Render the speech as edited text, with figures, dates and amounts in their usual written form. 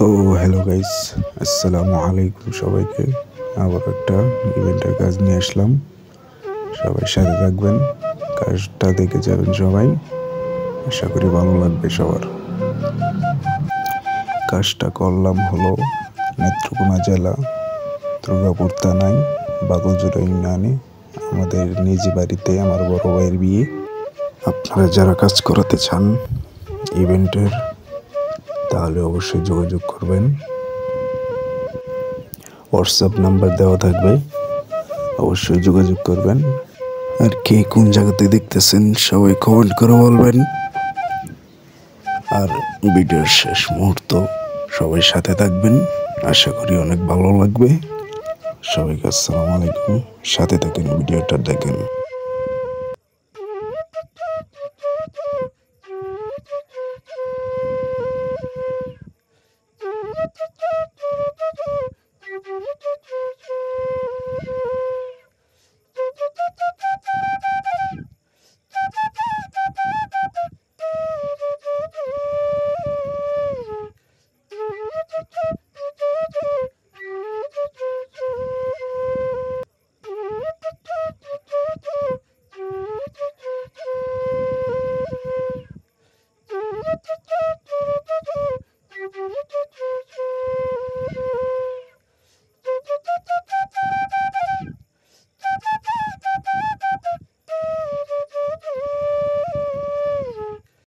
তো hello guys, আসসালামু আলাইকুম সবাইকে। আবার একটা ইভেন্টের কাজ নিয়ে আসলাম। সবাই সাথে থাকবেন, কাজটা দেখে যাবেন সবাই। আশা করি ভালো লাগবে সবার। কাজটা করলাম হলো নেত্রকোনা জেলা দুর্গাপুর থানায় বাগলজোড়া ইউনিয়নে আমাদের নিজ বাড়িতে আমার বড় ভাইয়ের বিয়ে। আপনারা যারা কাজ করাতে চান ইভেন্টের, তাহলে অবশ্যই যোগাযোগ করবেন। হোয়াটসঅ্যাপ নাম্বার দেওয়া থাকবে, অবশ্যই যোগাযোগ করবেন। আর কে কোন জায়গাতে দেখতেছেন সবাই কমেন্ট করে বলবেন। আর ভিডিওর শেষ মুহূর্ত সবাই সাথে থাকবেন, আশা করি অনেক ভালো লাগবে। সবাইকে আসসালামু আলাইকুম, সাথে থাকেন, ভিডিওটা দেখেন।